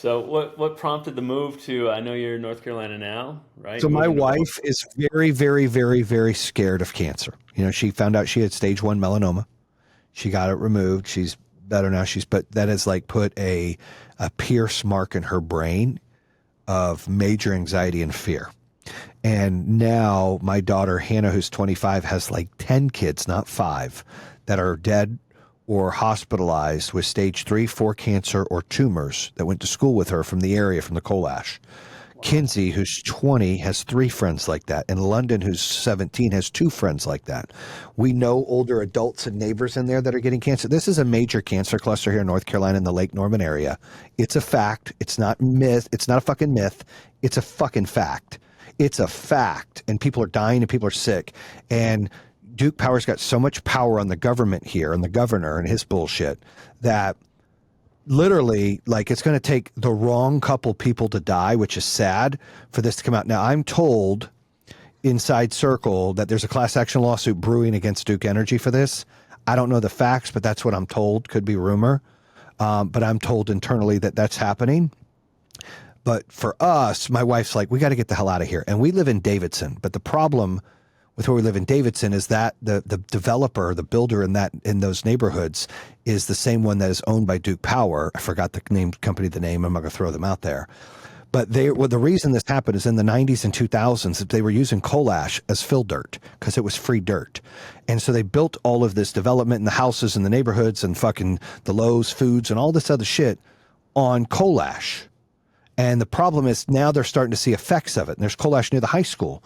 So what prompted the move to? I know you're in North Carolina now, right? So my Moving to Baltimore. wife is very, very, very, very scared of cancer. You know, she found out she had stage 1 melanoma. She got it removed. She's better now. But that has like put a pierce mark in her brain of major anxiety and fear. And now my daughter Hannah, who's 25, has like 10 kids, not 5, that are dead or hospitalized with stage 3, 4 cancer or tumors that went to school with her from the area, from the coal ash. Wow. Kinsey, who's 20, has 3 friends like that. And London, who's 17, has 2 friends like that. We know older adults and neighbors in there that are getting cancer. This is a major cancer cluster here in North Carolina in the Lake Norman area. It's a fact. It's not myth. It's not a fucking myth. It's a fucking fact. It's a fact. And people are dying and people are sick. And Duke Power's got so much power on the government here and the governor and his bullshit that literally, like, it's going to take the wrong couple people to die, which is sad, for this to come out. Now, I'm told inside circle that there's a class action lawsuit brewing against Duke Energy for this. I don't know the facts, but that's what I'm told. Could be rumor. But I'm told internally that that's happening. But for us, my wife's like, we got to get the hell out of here. And we live in Davidson. But the problem with where we live in Davidson is that the developer, the builder in those neighborhoods is the same one that is owned by Duke Power. I forgot the name, company, the name. I'm not going to throw them out there. But the reason this happened is in the 90s and 2000s, they were using coal ash as fill dirt because it was free dirt. And so they built all of this development in the houses and the neighborhoods and fucking the Lowe's foods and all this other shit on coal ash. And the problem is now they're starting to see effects of it. And there's coal ash near the high school.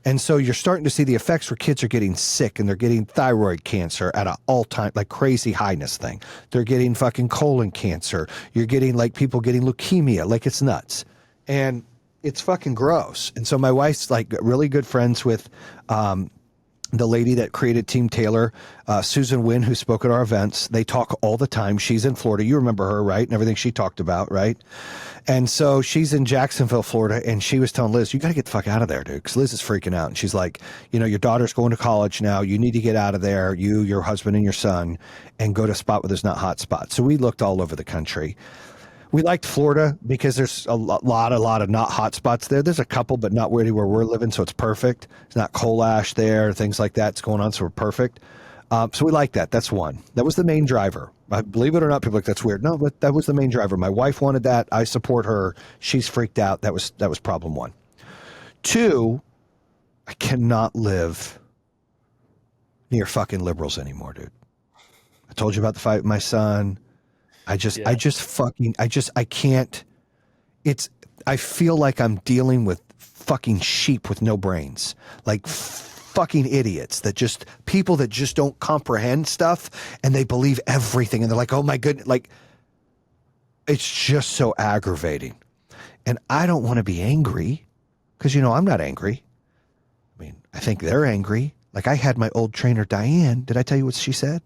And so you're starting to see the effects where kids are getting sick and they're getting thyroid cancer at an all-time, like, crazy highness thing. They're getting fucking colon cancer. You're getting, like, people getting leukemia. Like, it's nuts. And it's fucking gross. And so my wife's, like, really good friends with the lady that created Team Taylor, Susan Wynn, who spoke at our events. They talk all the time. She's in Florida. You remember her, right? And everything she talked about, right? And so she's in Jacksonville, Florida, and she was telling Liz, you got to get the fuck out of there, dude, because Liz is freaking out. And she's like, you know, your daughter's going to college now. You need to get out of there, you, your husband, and your son, and go to a spot where there's not hot spots. So we looked all over the country. We liked Florida because there's a lot of not hot spots there. There's a couple, but not really where we're living, so it's perfect. It's not coal ash there, things like that's going on, so we're perfect. So we like that. That's one. That was the main driver. Believe it or not, people are like, that's weird. No, but that was the main driver. My wife wanted that. I support her. She's freaked out. That was problem one. Two, I cannot live near fucking liberals anymore, dude. I told you about the fight with my son. I can't. I feel like I'm dealing with fucking sheep with no brains. Like fucking idiots people that just don't comprehend stuff and they believe everything and they're like, oh my goodness, like, it's just so aggravating. And I don't want to be angry because, you know, I'm not angry. I mean, I think they're angry. Like, I had my old trainer, Diane. Did I tell you what she said?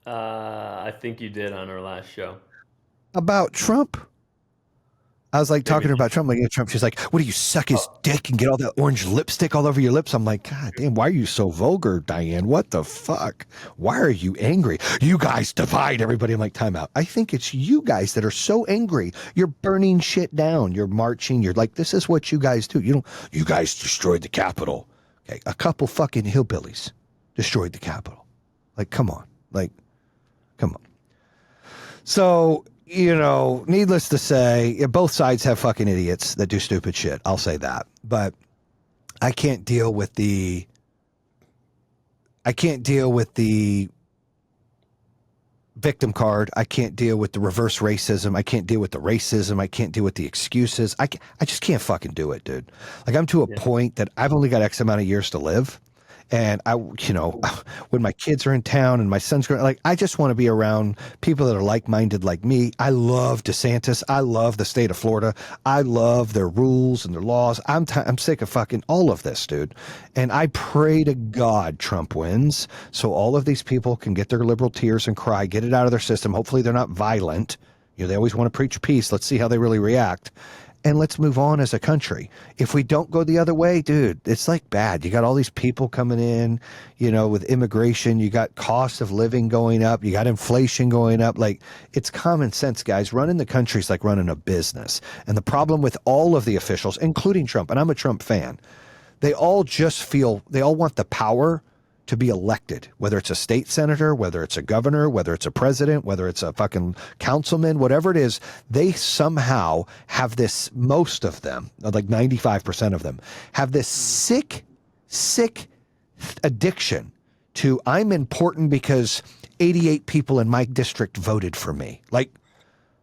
I think you did on our last show. About Trump. I was like talking to Maybe. her about Trump. Like, yeah, Trump. She's like, "What do you suck his dick and get all that orange lipstick all over your lips?" I'm like, "God damn, why are you so vulgar, Diane? What the fuck? Why are you angry? You guys divide everybody." I'm like, time out. I think it's you guys that are so angry. You're burning shit down. You're marching. You're like, this is what you guys do. You guys destroyed the Capitol. Okay, a couple fucking hillbillies destroyed the Capitol. Like, come on. Like, come on. So, you know, needless to say, both sides have fucking idiots that do stupid shit. I'll say that. But I can't deal with the victim card. I can't deal with the reverse racism. I can't deal with the racism. I can't deal with the excuses. I just can't fucking do it, dude. Like, I'm to a Yeah. point that I've only got X amount of years to live. And when my kids are in town and my son's growing, like, I just want to be around people that are like-minded like me. I love DeSantis. I love the state of Florida. I love their rules and their laws. I'm sick of fucking all of this, dude. And I pray to God Trump wins so all of these people can get their liberal tears and cry, get it out of their system. Hopefully they're not violent. You know, they always want to preach peace. Let's see how they really react. and let's move on as a country. If we don't go the other way, dude, it's like bad. You got all these people coming in, with immigration, you got cost of living going up, you got inflation going up. Like, it's common sense, guys. Running the country's like running a business. And the problem with all of the officials, including Trump, and I'm a Trump fan, they all want the power to be elected, whether it's a state senator, whether it's a governor, whether it's a president, whether it's a fucking councilman, whatever it is, they somehow have this, most of them, like 95% of them, have this sick addiction to, I'm important because 88 people in my district voted for me. Like,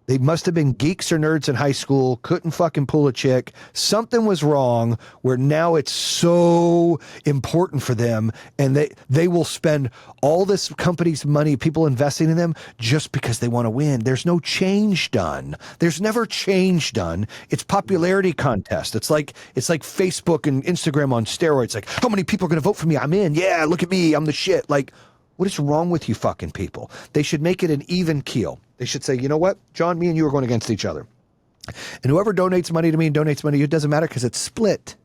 they must have been geeks or nerds in high school, couldn't fucking pull a chick. Something was wrong where now it's so important for them, and they will spend all this company's money, people investing in them, just because they want to win. There's no change done. There's never change done. It's popularity contest. It's like Facebook and Instagram on steroids. Like, how many people are going to vote for me? I'm in. Yeah, look at me. I'm the shit. Like, what is wrong with you fucking people? They should make it an even keel. They should say, you know what, John, me and you are going against each other. And whoever donates money to me and donates money to you, it doesn't matter because it's split.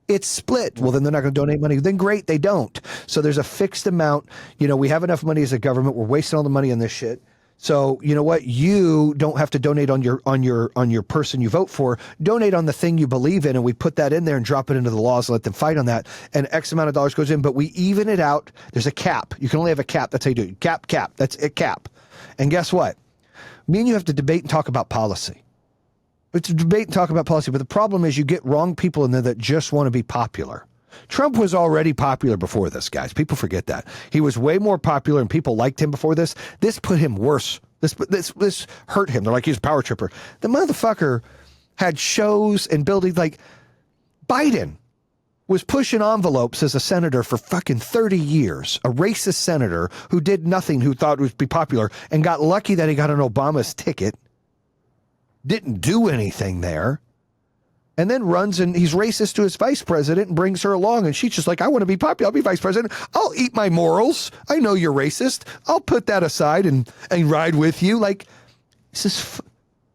It's split. Well, then they're not going to donate money. Then great, they don't. So there's a fixed amount. We have enough money as a government. We're wasting all the money on this shit. So you know what? You don't have to donate on your person you vote for. Donate on the thing you believe in, and we put that in there and drop it into the laws and let them fight on that. And X amount of dollars goes in, but we even it out. There's a cap. You can only have a cap. That's how you do it. Cap. That's a cap. And guess what? Me and you have to debate and talk about policy. It's a debate and talk about policy, but the problem is you get wrong people in there that just want to be popular. Trump was already popular before this, guys. People forget that. He was way more popular and people liked him before this. This put him worse. This hurt him. They're like, he's a power tripper. The motherfucker had shows and buildings like Biden was pushing envelopes as a senator for fucking 30 years, a racist senator who did nothing, who thought would be popular, and got lucky that he got an Obama's ticket, didn't do anything there, and then runs and he's racist to his vice president and brings her along, and she's just like, I want to be popular. I'll be vice president. I'll eat my morals. I know you're racist. I'll put that aside and ride with you. Like,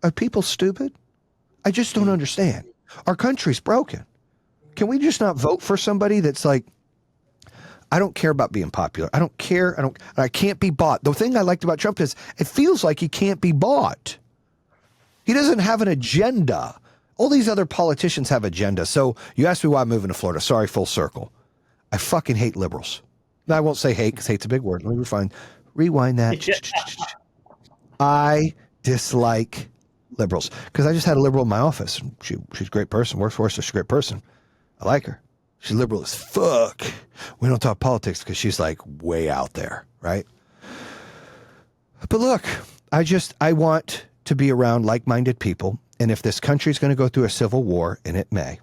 are people stupid? I just don't understand. Our country's broken. Can we just not vote for somebody that's like, I don't care about being popular. I don't care. I can't be bought. The thing I liked about Trump is it feels like he can't be bought. He doesn't have an agenda. All these other politicians have agenda. So you asked me why I'm moving to Florida. Sorry, full circle. I fucking hate liberals. Now, I won't say hate because hate's a big word. Let me rewind that. I dislike liberals because I just had a liberal in my office. She's a great person. Works for us. She's a great person. I like her. She's liberal as fuck. We don't talk politics because she's like way out there, right? But look, I want to be around like-minded people. And if this country's going to go through a civil war, and it may,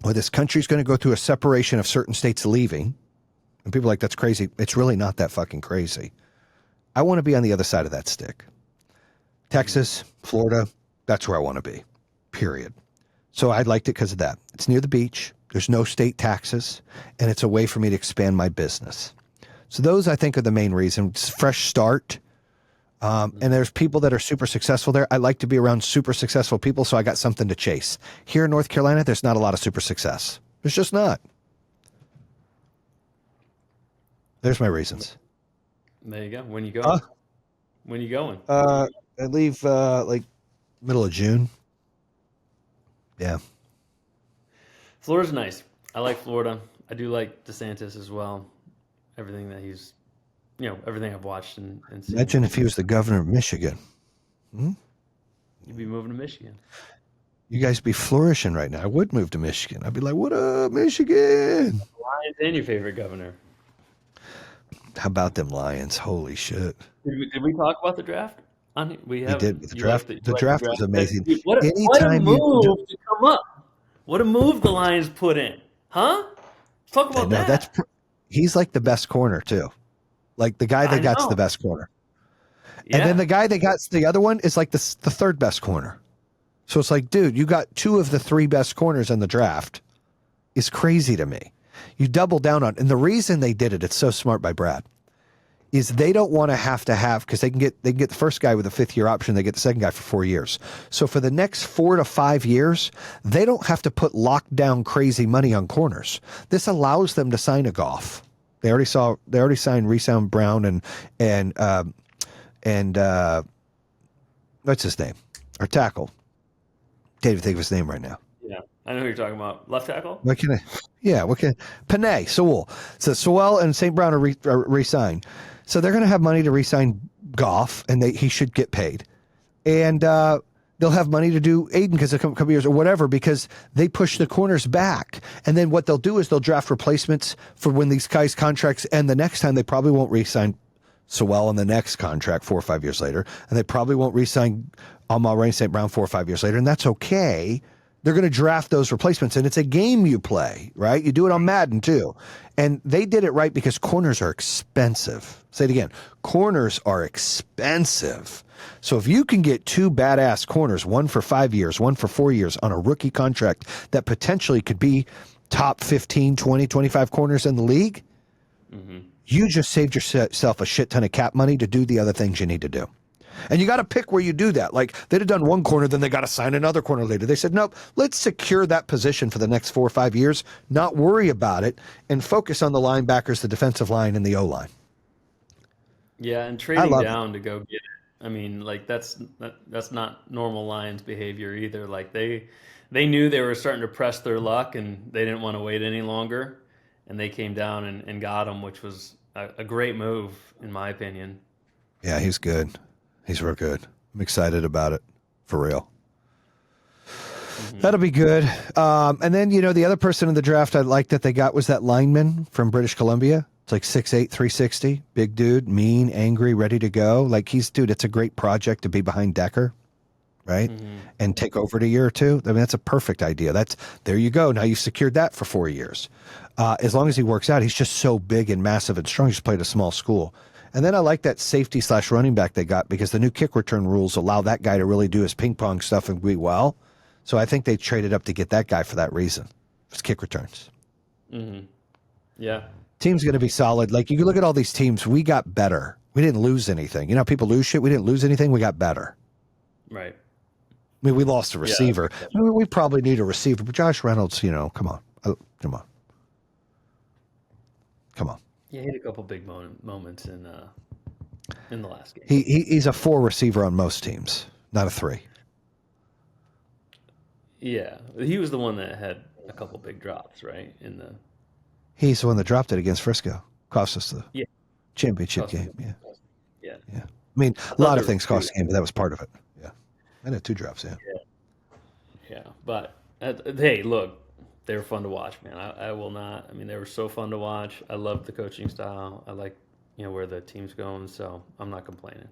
or this country's going to go through a separation of certain states leaving, and people are like, that's crazy. It's really not that fucking crazy. I want to be on the other side of that stick. Texas, Florida, that's where I want to be, period. So I liked it because of that. It's near the beach. There's no state taxes, and it's a way for me to expand my business. So those, I think, are the main reasons. Fresh start. And there's people that are super successful there. I like to be around super successful people, so I got something to chase. Here in North Carolina, there's not a lot of super success. There's just not. There's my reasons. There you go. When you go? When you going? I leave like middle of June. Yeah. Florida's nice. I like Florida. I do like DeSantis as well. Everything that he's, everything I've watched and seen. Imagine if he was the governor of Michigan. You'd be moving to Michigan. You guys be flourishing right now. I would move to Michigan. I'd be like, what up, Michigan? Lions and your favorite governor. How about them Lions? Holy shit. Did we talk about the draft? We did. The draft was amazing. Dude, what a move to come up. What a move the Lions put in. Huh? Let's talk about that. He's like the best corner, too. Like the guy that got the best corner. Yeah. And then the guy that got the other one is like the third best corner. So it's like, dude, you got two of the three best corners in the draft. It's crazy to me. You double down on, and the reason they did it, it's so smart by Brad, is they don't want to have because they can get the first guy with a 5th-year option, they get the second guy for 4 years. So for the next 4 to 5 years, they don't have to put lockdown crazy money on corners. This allows them to sign a Goff. They already signed Resound Brown and what's his name? Our tackle. Can't even think of his name right now. Yeah, I know who you're talking about. Left tackle. What can I? Yeah, what can Panay Sewell? So Sewell and St. Brown are re-signed. So they're going to have money to re-sign Goff, and he should get paid. And they'll have money to do Aiden because a couple years or whatever, because they push the corners back. And then what they'll do is they'll draft replacements for when these guys' contracts end. The next time they probably won't re-sign Sewell in the next contract 4 or 5 years later, and they probably won't re-sign Amon-Ra St. Brown 4 or 5 years later, and that's okay. They're going to draft those replacements, and it's a game you play, right? You do it on Madden too. And they did it right because corners are expensive. Say it again. Corners are expensive. So if you can get 2 badass corners, one for 5 years, one for 4 years on a rookie contract that potentially could be top 15, 20, 25 corners in the league, you just saved yourself a shit ton of cap money to do the other things you need to do. And you got to pick where you do that. Like they'd have done one corner, then they got to sign another corner later. They said, nope, let's secure that position for the next 4 or 5 years, not worry about it, and focus on the linebackers, the defensive line, and the O-line. Yeah, and trading down to go get it. I mean, like that's not normal Lions behavior either. Like they knew they were starting to press their luck, and they didn't want to wait any longer, and they came down and got him, which was a great move in my opinion. Yeah, he's good. He's real good. I'm excited about it, for real. That'll be good. And then, the other person in the draft I liked that they got was that lineman from British Columbia. It's like 6'8", 360, big dude, mean, angry, ready to go. Like it's a great project to be behind Decker, right? And take over in a year or two. I mean, that's a perfect idea. There you go. Now you've secured that for 4 years. As long as he works out, he's just so big and massive and strong. He just played at a small school. And then I like that safety/running back they got because the new kick return rules allow that guy to really do his ping pong stuff and be well. So I think they traded up to get that guy for that reason. His kick returns. Yeah. Team's going to be solid. Like you can look at all these teams. We got better. We didn't lose anything. You know, people lose shit. We didn't lose anything. We got better. Right. I mean, we lost a receiver. Yeah. I mean, we probably need a receiver, but Josh Reynolds, come on. Come on. Come on. Yeah, he had a couple big moments in the last game. He's a 4 receiver on most teams, not a 3. Yeah, he was the one that had a couple big drops, right? He's the one that dropped it against Frisco. Cost us the championship game. Yeah. I mean, a lot of things cost the game, but that was part of it. Yeah. And had 2 drops, Yeah. But, hey, look, they were fun to watch, man. I will not. I mean, they were so fun to watch. I love the coaching style. I like, where the team's going, so I'm not complaining.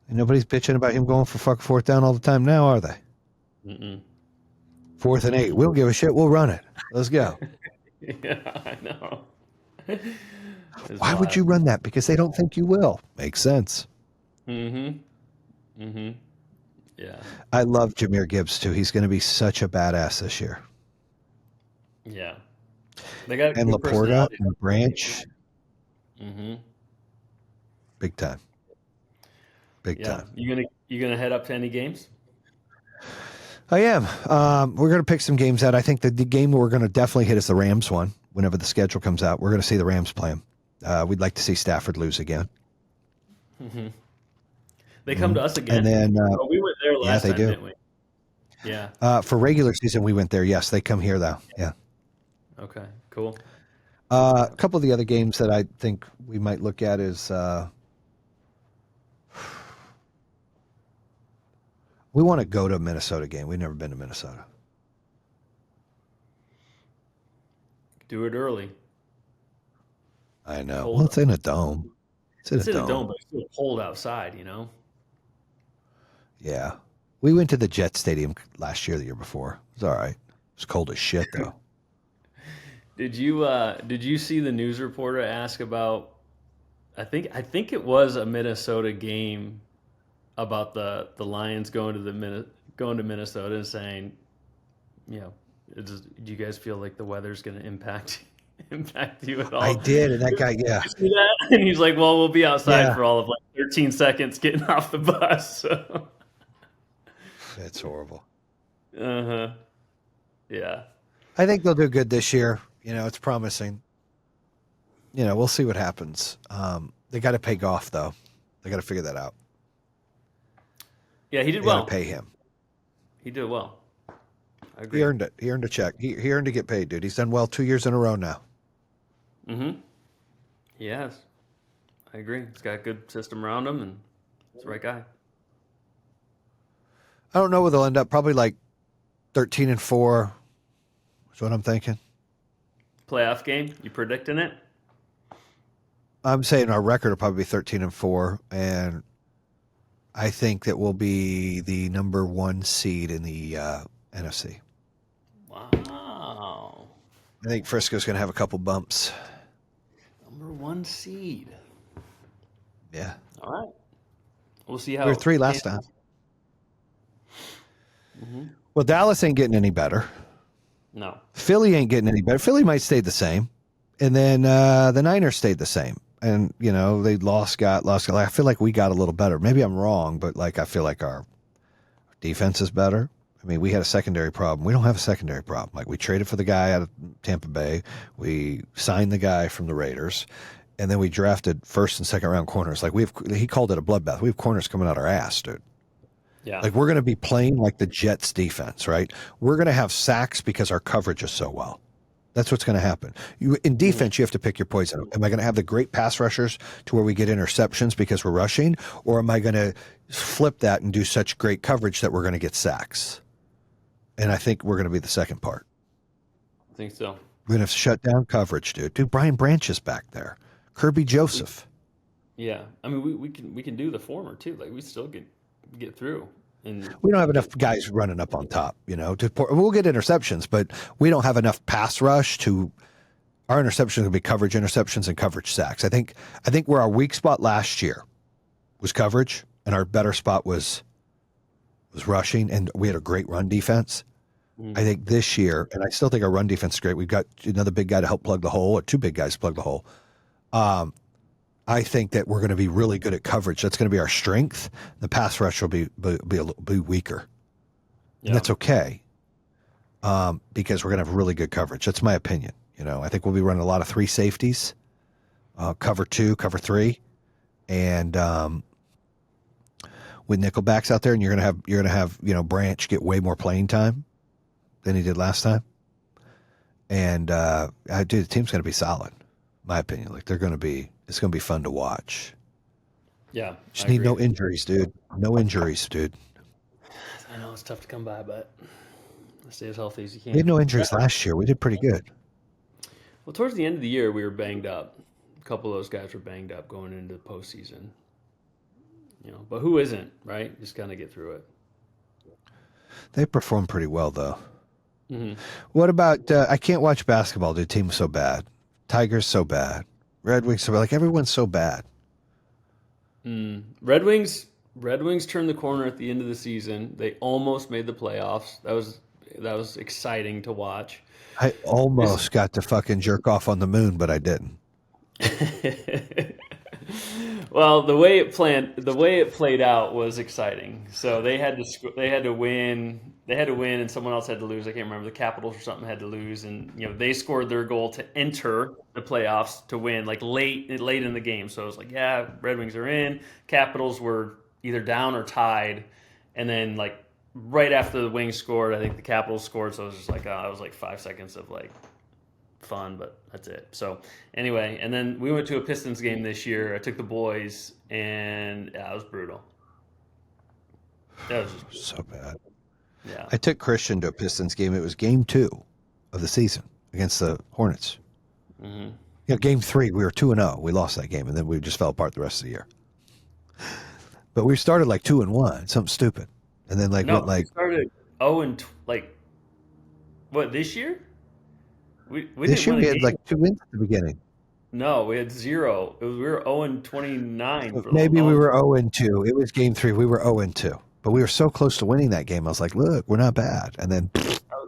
And nobody's bitching about him going for 4th down all the time now, are they? 4th and 8. We'll give a shit. We'll run it. Let's go. Yeah, I know. Why would you run that? Because they don't think you will. Makes sense. Yeah. I love Jahmyr Gibbs, too. He's going to be such a badass this year. Yeah. They got and Laporta and Branch. Big time. Big time. You gonna head up to any games? I am. We're going to pick some games out. I think the game we're going to definitely hit is the Rams one. Whenever the schedule comes out, we're going to see the Rams play them. We'd like to see Stafford lose again. They come to us again. And then we were there last time, do. Didn't we? Yeah. For regular season, we went there. Yes, they come here though. Yeah. Okay. Cool. A couple of the other games that I think we might look at is we want to go to a Minnesota game. We've never been to Minnesota. Do it early. I know. Well, it's in a dome. It's in a dome, but it's still cold outside, Yeah. We went to the Jet Stadium last year, the year before. It was all right. It was cold as shit, though. Did you see the news reporter ask about? I think it was a Minnesota game about the Lions going to Minnesota and saying, do you guys feel like the weather's going to impact impact you at I all? did, and that guy, yeah, You see that? And he's like, "Well, we'll be outside yeah, for all of like 13 seconds getting off the bus." So. it's horrible. Uh-huh. Yeah. I think they'll do good this year. It's promising. We'll see what happens. They got to pay Goff though. They got to figure that out. Yeah, he did They got to well. pay him. He did well. I He agree. earned it. He earned a check. He earned to get paid, dude. He's done well 2 years in a row now. Mm-hmm. He has. I agree. He's got a good system around him, and he's the right guy. I don't know where they'll end up. Probably like 13-4. That's what I'm thinking. Playoff game. You predicting it? I'm saying our record will probably be 13-4, and I think that we'll be the number one seed in the NFC. Wow. I think Frisco's going to have a couple bumps. Number one seed. Yeah, All right. We'll see we were how. 3 last time. Mm-hmm. Well, Dallas ain't getting any better. No. Philly ain't getting any better. Philly might stay the same, and then the Niners stayed the same. And they lost. Like, I feel like we got a little better. Maybe I'm wrong, but like I feel like our defense is better. I mean, we had a secondary problem. We don't have a secondary problem. Like we traded for the guy out of Tampa Bay. We signed the guy from the Raiders, and then we drafted first and second round corners. Like he called it a bloodbath. We have corners coming out our ass, dude. Yeah. Like we're going to be playing like the Jets defense, right? We're going to have sacks because our coverage is so well. That's what's going to happen. In defense, you have to pick your poison. Am I going to have the great pass rushers to where we get interceptions because we're rushing? Or am I going to flip that and do such great coverage that we're going to get sacks? And I think we're going to be the second part. I think so. We're going to shut down coverage, dude. Dude, Brian Branch is back there. Kirby Joseph. Yeah. I mean, we can do the former too. Like we still get through. And We don't have enough guys running up on top, we'll get interceptions, but we don't have enough pass rush to. Our interceptions will be coverage interceptions and coverage sacks. I think where our weak spot last year was coverage, and our better spot was rushing, and we had a great run defense. I think this year, and I still think our run defense is great. We've got another big guy to help plug the hole, or 2 big guys to plug the hole. I think that we're going to be really good at coverage. That's going to be our strength. The pass rush will be weaker, and that's okay because we're going to have really good coverage. That's my opinion. I think we'll be running a lot of 3 safeties, cover 2, cover 3, and with nickelbacks out there, and you're going to have Branch get way more playing time than he did last time. And the team's going to be solid, in my opinion. Like it's going to be fun to watch. yeah, Just I need agree. no injuries, dude. No injuries, dude. I know it's tough to come by, but stay as healthy as you We had can. no injuries last year. We did pretty good. Well, towards the end of the year, we were banged up. A couple of those guys were banged up going into the postseason. But who isn't, right? Just kind of get through it. They performed pretty well, though. Mm-hmm. What about? I can't watch basketball. The team's so bad. Tigers so bad. Red Wings so bad. Like everyone's so bad. Red Wings turned the corner at the end of the season. They almost made the playoffs. That was exciting to watch. I almost got to fucking jerk off on the moon, but I didn't. Well, the way it played out was exciting. So they had to win, and someone else had to lose. I can't remember, the Capitals or something had to lose, and they scored their goal to enter the playoffs to win, like late in the game. So it was like, yeah, Red Wings are in. Capitals were either down or tied, and then like right after the Wings scored, I think the Capitals scored. So it was just like it was like 5 seconds of like fun, but that's it. So anyway, and then we went to a Pistons game this year. I took the boys, and yeah, it was brutal. That was just So bad. yeah. I took Christian to a Pistons game. It was game 2 of the season against the Hornets. Mm-hmm. Game 3, we were 2-0. We lost that game, and then we just fell apart the rest of the year. But we started like 2-1, something stupid, and then No, went like we started 0 and like what this year? We this didn't year win we a had game. like 2 wins at the beginning. No, we had 0. We were 0 and 29 for the Maybe we oh, were 0-2. It was game 3. We were 0-2, but we were so close to winning that game. I was like, look, we're not bad, and then I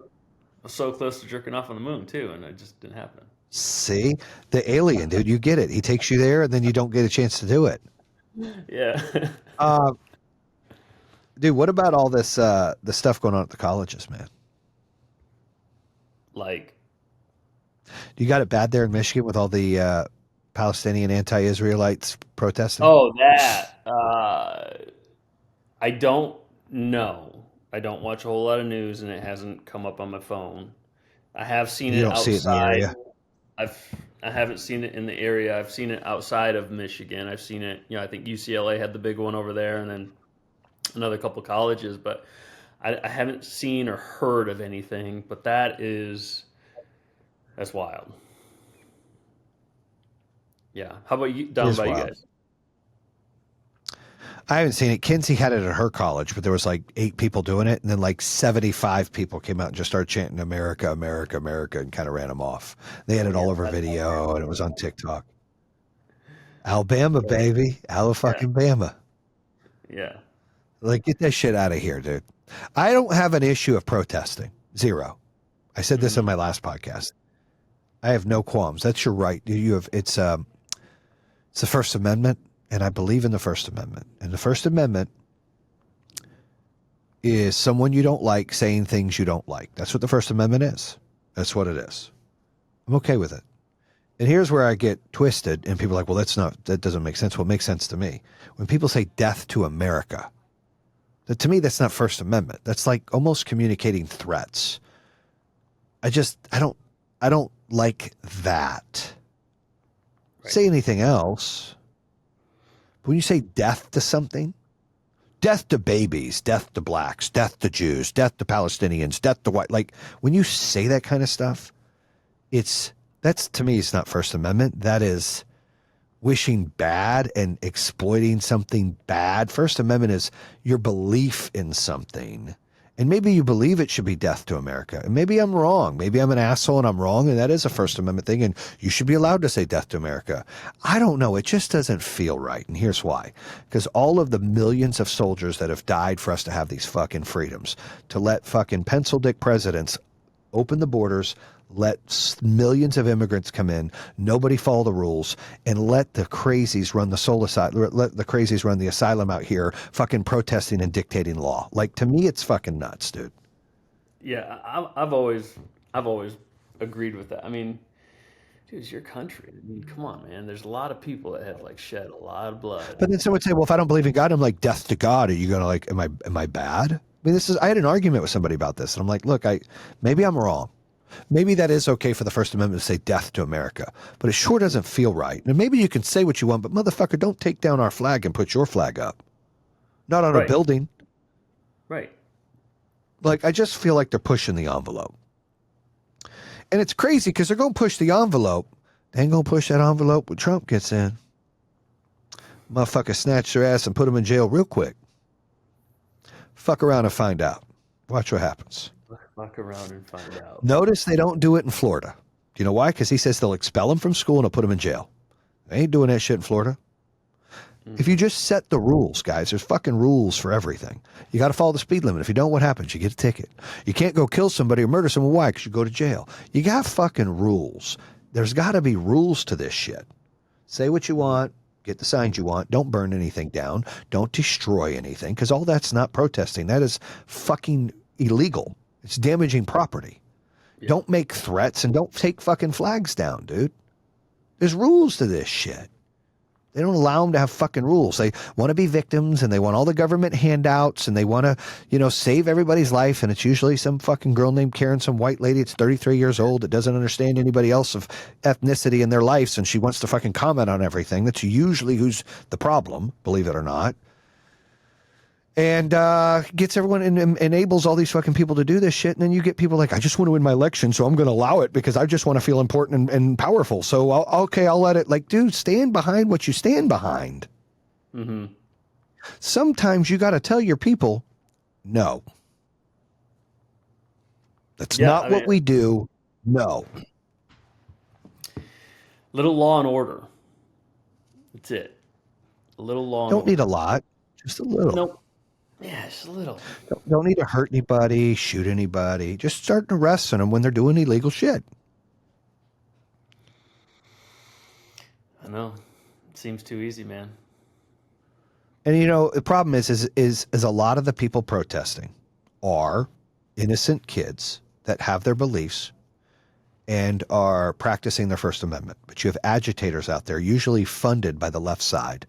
was so close to jerking off on the moon too, and it just didn't happen. See, the alien, dude, you get it. He takes you there, and then you don't get a chance to do it. Yeah. Uh, dude, what about all this the stuff going on at the colleges, man? Like, You got it bad there in Michigan with all the Palestinian anti-Israelites protesting. oh, that. I don't know. I don't watch a whole lot of news, and it hasn't come up on my phone. I have seen You it don't see it in the outside. area. I haven't seen it in the area. I've seen it outside of Michigan. I've seen it. I think UCLA had the big one over there, and then another couple colleges. But I haven't seen or heard of anything. But that's wild. Yeah. How about you? It Down is by you wild. guys? I haven't seen it. Kinsey had it at her college, but there was like 8 people doing it, and then like 75 people came out and just started chanting "America, America, America," and kind of ran them off. They had Oh it yeah, all over that's video, and it was on TikTok. Alabama, baby, Alabama, yeah, fucking Bama. yeah. Like, get that shit out of here, dude. I don't have an issue of protesting. Zero. I said this in Hmm. my last podcast. I have no qualms. That's your right. You have it's the First Amendment, and I believe in the First Amendment. And the First Amendment is someone you don't like saying things you don't like. That's what the First Amendment is. That's what it is. I'm okay with it. And here's where I get twisted, and people are like, well, that doesn't make sense. Well, it makes sense to me. When people say death to America, to me, that's not First Amendment. That's like almost communicating threats. I don't like that. Right. Say anything else. But when you say death to something, death to babies, death to blacks, death to Jews, death to Palestinians, death to white, like when you say that kind of stuff, that's to me, it's not First Amendment. That is wishing bad and exploiting something bad. First Amendment is your belief in something. And maybe you believe it should be death to America. And maybe I'm wrong. Maybe I'm an asshole and I'm wrong. And that is a First Amendment thing. And you should be allowed to say death to America. I don't know. It just doesn't feel right. And here's why. Because all of the millions of soldiers that have died for us to have these fucking freedoms, to let fucking pencil dick presidents open the borders, let millions of immigrants come in, nobody follow the rules, and let the crazies run the soul asylum, let the crazies run the asylum out here, fucking protesting and dictating law. Like, to me, it's fucking nuts, dude. Yeah, I've always agreed with that. I mean, dude, it's your country. I mean, come on, man. There's a lot of people that have like shed a lot of blood. But then someone would say, well, if I don't believe in God, I'm like, death to God. Are you gonna like, am I bad? I mean, I had an argument with somebody about this, and I'm like, look, maybe I'm wrong. Maybe that is okay for the First Amendment to say death to America, but it sure doesn't feel right. And maybe you can say what you want, but motherfucker, don't take down our flag and put your flag up. Not on a Right, building. right. Like, I just feel like they're pushing the envelope. And it's crazy because they're going to push the envelope. They ain't going to push that envelope when Trump gets in. Motherfucker snatch their ass and put them in jail real quick. Fuck around and find out. Watch what happens. Fuck around and find out. Notice they don't do it in Florida. Do you know why? Because he says they'll expel him from school and they'll put him in jail. They ain't doing that shit in Florida. If you Hmm. just set the rules, guys, there's fucking rules for everything. You got to follow the speed limit. If you don't, what happens? You get a ticket. You can't go kill somebody or murder someone. Why? Because you go to jail. You got fucking rules. There's got to be rules to this shit. Say what you want. Get the signs you want. Don't burn anything down. Don't destroy anything because all that's not protesting. That is fucking illegal. It's damaging property. Yeah. Don't make threats and don't take fucking flags down, dude. There's rules to this shit. They don't allow them to have fucking rules. They want to be victims and they want all the government handouts and they want to, save everybody's life. And it's usually some fucking girl named Karen, some white lady. It's 33 years old that doesn't understand anybody else of ethnicity in their lives. And she wants to fucking comment on everything. That's usually who's the problem, believe it or not. And gets everyone and enables all these fucking people to do this shit. And then you get people like, I just want to win my election, so I'm going to allow it because I just want to feel important and powerful. So, I'll let it. Like, dude, stand behind what you stand behind. Hmm. Sometimes you got to tell your people, no, that's Yeah, not I what mean, we do. No. little law and order. That's it. A little law and Don't need a order. lot, just a little. Nope. Yeah, just a little. Don't need to hurt anybody, shoot anybody. Just start arresting them when they're doing illegal shit. know. It seems too easy, man. And you know, the problem is a lot of the people protesting are innocent kids that have their beliefs and are practicing their First Amendment. But you have agitators out there, usually funded by the left side,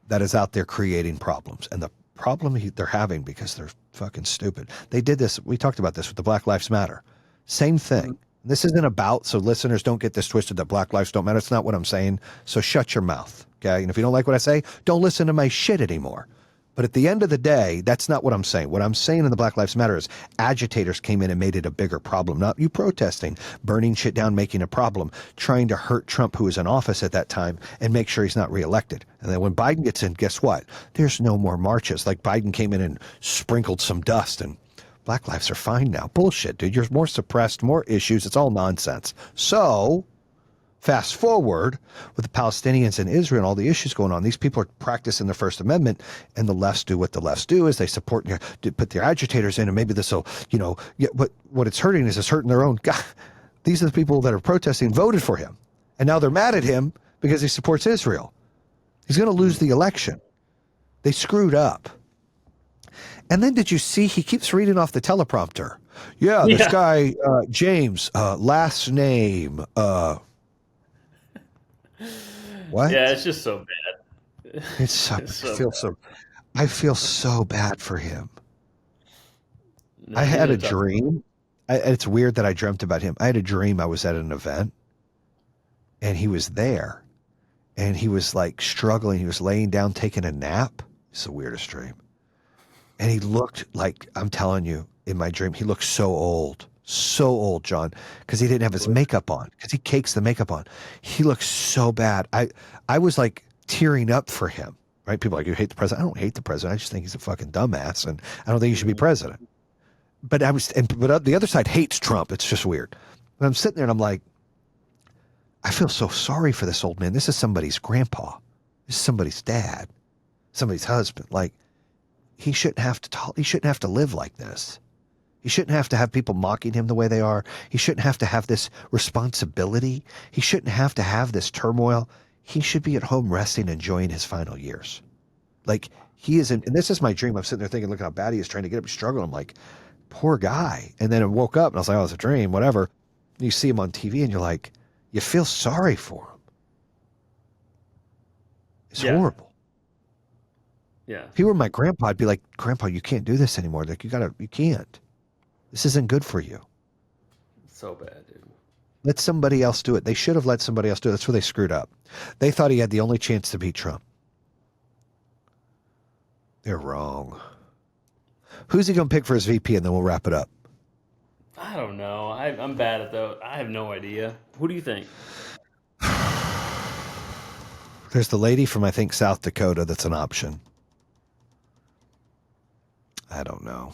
that is out there creating problems. And the problem they're having, because they're fucking stupid. They did this. We talked about this with the Black Lives Matter. Same thing. This isn't about, so listeners don't get this twisted that Black lives don't matter. It's not what I'm saying. So shut your mouth. Okay. And if you don't like what I say, don't listen to my shit anymore. But at the end of the day, that's not what I'm saying. What I'm saying in the Black Lives Matter is agitators came in and made it a bigger problem. Not you protesting, burning shit down, making a problem, trying to hurt Trump, who was in office at that time, and make sure he's not reelected. And then when Biden gets in, guess what? There's no more marches. Like Biden came in and sprinkled some dust and Black lives are fine now. Bullshit, dude. You're more suppressed, more issues. It's all nonsense. So fast forward with the Palestinians and Israel and all the issues going on. These people are practicing the First Amendment, and the lefts do what the lefts do is they support, put their agitators in, and maybe this will, what it's hurting is it's hurting their own God. These are the people that are protesting, voted for him, and now they're mad at him because he supports Israel. He's going to lose the election. They screwed up. And then did you see he keeps reading off the teleprompter? Yeah, this guy, James, last name, what? Yeah, it's just so bad. It's so, I feel so bad for him. No, I had a dream. It's weird that I dreamt about him. I had a dream I was at an event and he was there and he was like struggling. He was laying down taking a nap. It's the weirdest dream. And he looked like, I'm telling you, in my dream, he looked so old, John, because he didn't have his makeup on, because he cakes the makeup on. He looked so bad. I was like tearing up for him, right? People are like, you hate the president. I don't hate the president. I just think he's a fucking dumbass, and I don't think he should be president. But but the other side hates Trump. It's just weird. And I'm sitting there and I'm like, I feel so sorry for this old man. This is somebody's grandpa. This is somebody's dad, somebody's husband. Like, he shouldn't have to he shouldn't have to live like this. He shouldn't have to have people mocking him the way they are. He shouldn't have to have this responsibility. He shouldn't have to have this turmoil. He should be at home resting, enjoying his final years. Like, he isn't, and this is my dream. I'm sitting there thinking, look how bad he is trying to get up, struggling. I'm like, poor guy. And then I woke up and I was like, oh, it's a dream, whatever. And you see him on TV and you're like, you feel sorry for him. It's horrible. Yeah. If he were my grandpa, I'd be like, Grandpa, you can't do this anymore. Like, you can't. This isn't good for you. So bad, dude. Let somebody else do it. They should have let somebody else do it. That's where they screwed up. They thought he had the only chance to beat Trump. They're wrong. Who's he going to pick for his VP? And then we'll wrap it up. I don't know. I'm bad at those. I have no idea. Who do you think? There's the lady from, I think, South Dakota that's an option. I don't know.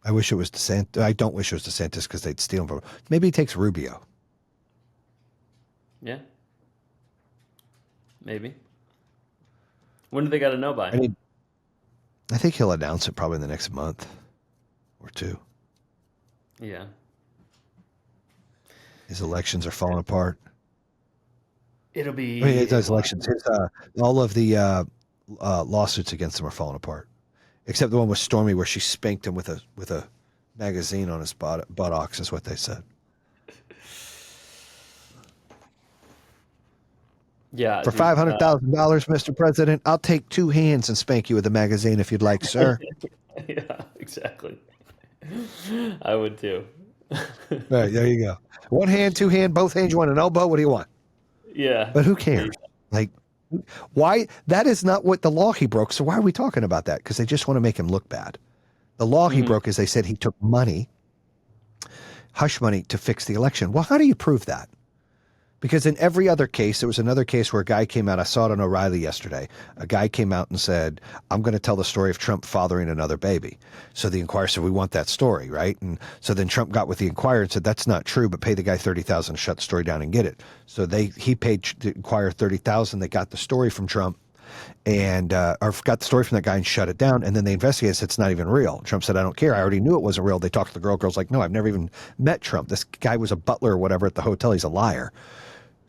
I wish it was DeSantis. I don't wish it was DeSantis because they'd steal him from. Maybe he takes Rubio. Yeah. Maybe. When do they got to know by? I think he'll announce it probably in the next month or two. Yeah. His elections are falling apart. It'll be. His elections. All of the lawsuits against him are falling apart. Except the one with Stormy where she spanked him with a magazine on his buttocks is what they said. Yeah. For $500,000, Mr. President, I'll take two hands and spank you with a magazine if you'd like, sir. Yeah, exactly. I would too. Right, there you go. One hand, two hand, both hands. You want an elbow? What do you want? Yeah. But who cares? Like, why? That is not what the law he broke. So why are we talking about that? Because they just want to make him look bad. The law he broke is they said he took money, hush money, to fix the election. Well, how do you prove that? Because in every other case, there was another case where a guy came out. I saw it on O'Reilly yesterday. A guy came out and said, I'm going to tell the story of Trump fathering another baby. So the Inquirer said, we want that story, right? And so then Trump got with the Inquirer and said, that's not true, but pay the guy $30,000 to shut the story down and get it. So he paid the Inquirer $30,000. They got the story from Trump and or got the story from that guy and shut it down. And then they investigated, said it's not even real. Trump said, I don't care. I already knew it wasn't real. They talked to the girl. Girl's like, no, I've never even met Trump. This guy was a butler or whatever at the hotel. He's a liar.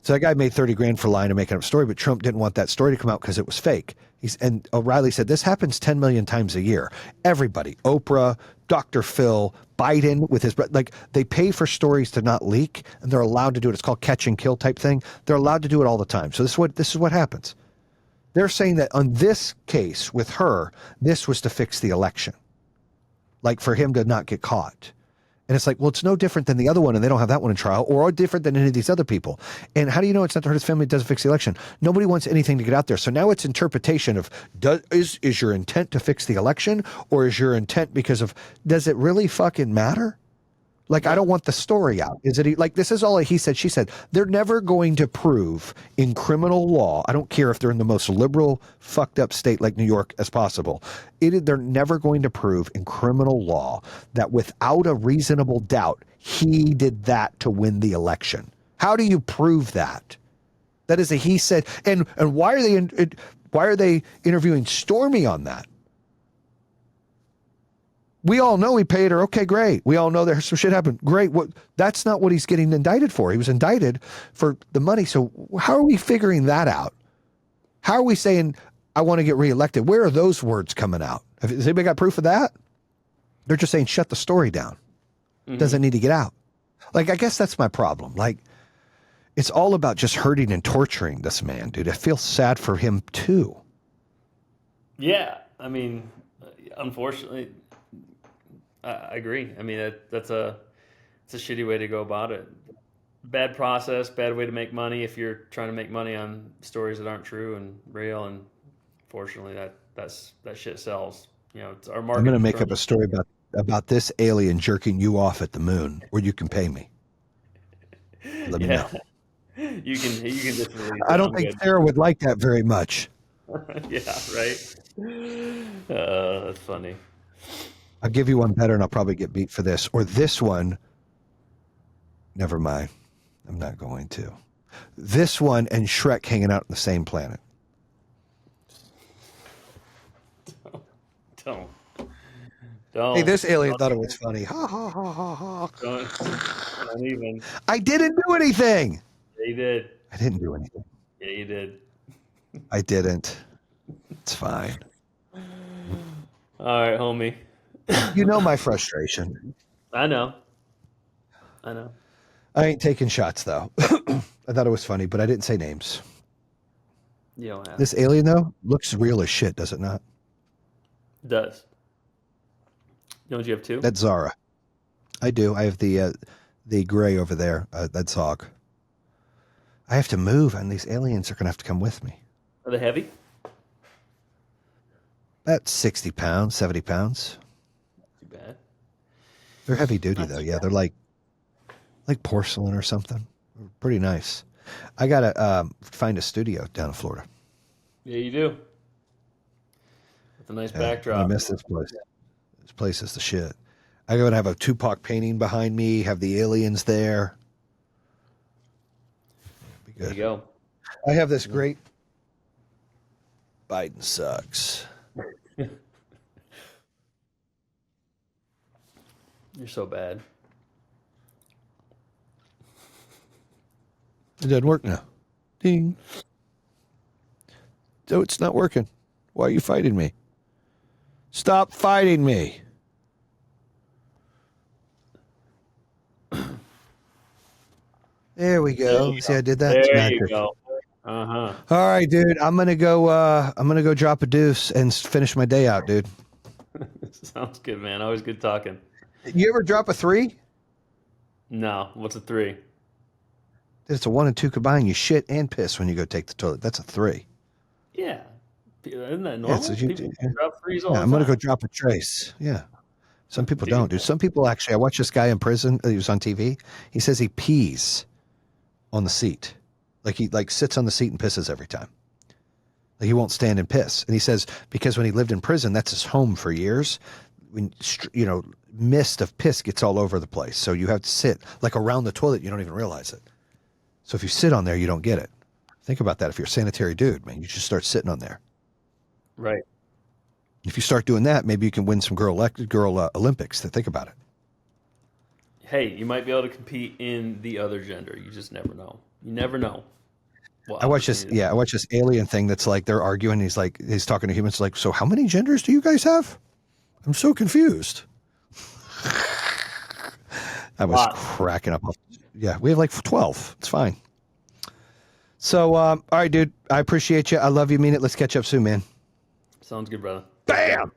So that guy made 30 grand for lying and making up a story, but Trump didn't want that story to come out because it was fake. And O'Reilly said, this happens 10 million times a year. Everybody, Oprah, Dr. Phil, Biden with his, like they pay for stories to not leak and they're allowed to do it. It's called catch and kill type thing. They're allowed to do it all the time. So this is what happens. They're saying that on this case with her, this was to fix the election. Like for him to not get caught. And it's like, well, it's no different than the other one, and they don't have that one in trial, or different than any of these other people. And how do you know it's not to hurt his family? It doesn't fix the election. Nobody wants anything to get out there. So now it's interpretation of, is your intent to fix the election, or is your intent because of, does it really fucking matter? Like, I don't want the story out. Is it like, this is all he said, she said. They're never going to prove in criminal law, I don't care if they're in the most liberal, fucked up state like New York as possible. They're never going to prove in criminal law that without a reasonable doubt, he did that to win the election. How do you prove that? That is a he said. And why are they interviewing Stormy on that? We all know he paid her. Okay, great. We all know there's some shit happened. Great. That's not what he's getting indicted for. He was indicted for the money. So how are we figuring that out? How are we saying, I want to get reelected? Where are those words coming out? Has anybody got proof of that? They're just saying, shut the story down. Doesn't need to get out. Like, I guess that's my problem. Like, it's all about just hurting and torturing this man, dude. I feel sad for him too. Yeah. I mean, unfortunately, I agree. I mean, it's a shitty way to go about it. Bad process, bad way to make money if you're trying to make money on stories that aren't true and real. And fortunately, that shit sells. You know, it's our market. I'm going to make up a story about this alien jerking you off at the moon, where you can pay me. Let me know. You can just release it. I don't think Sarah would like that very much. Yeah, right. That's funny. I'll give you one better and I'll probably get beat for this. Or this one. Never mind. I'm not going to. This one and Shrek hanging out on the same planet. Don't. Hey, this alien thought it was funny. Ha ha ha ha ha. Don't even. I didn't do anything. Yeah, you did. I didn't do anything. Yeah, you did. I didn't. It's fine. All right, homie. You know my frustration. I know. I ain't taking shots, though. I thought it was funny, but I didn't say names. You don't have. This alien, though, looks real as shit, does it not? It does. Don't you have two? That's Zara. I do. I have the gray over there. That's Zog. I have to move, and these aliens are going to have to come with me. Are they heavy? About 60 pounds, 70 pounds. Too bad. They're heavy duty, though. Yeah, they're like porcelain or something. Pretty nice. I got to find a studio down in Florida. Yeah, you do. With a nice backdrop. I miss this place. This place is the shit. I got to have a Tupac painting behind me, have the aliens there. Be good. There you go. I have this great Biden sucks. You're so bad. It doesn't work now. Ding. So it's not working. Why are you fighting me? Stop fighting me. There we go. See, I did that. There you go. Uh-huh. All right, dude. I'm gonna go drop a deuce and finish my day out, dude. Sounds good, man. Always good talking. You ever drop a 3? No. What's a 3? It's a 1 and 2 combined. You shit and piss when you go take the toilet. That's a 3. Yeah. Isn't that normal? Yeah, People drop 3s all the time. I'm gonna go drop a trace. Yeah. Some people don't, dude. Some people actually. I watched this guy in prison. He was on TV. He says he pees on the seat, like he sits on the seat and pisses every time. Like he won't stand and piss. And he says because when he lived in prison, that's his home for years. When mist of piss gets all over the place, so you have to sit like around the toilet. You don't even realize it. So if you sit on there, you don't get it. Think about that. If you're a sanitary dude, man, you just start sitting on there. Right. If you start doing that, maybe you can win some girl Olympics. To think about it. Hey, you might be able to compete in the other gender. You just never know. You never know what I watched this. opportunity. Yeah, I watched this alien thing that's like they're arguing. He's talking to humans like, so how many genders do you guys have? I'm so confused. I was Lots. cracking up. Yeah, we have like 12. It's fine. So, all right, dude. I appreciate you. I love you. Mean it. Let's catch up soon, man. Sounds good, brother. Take care. Bam.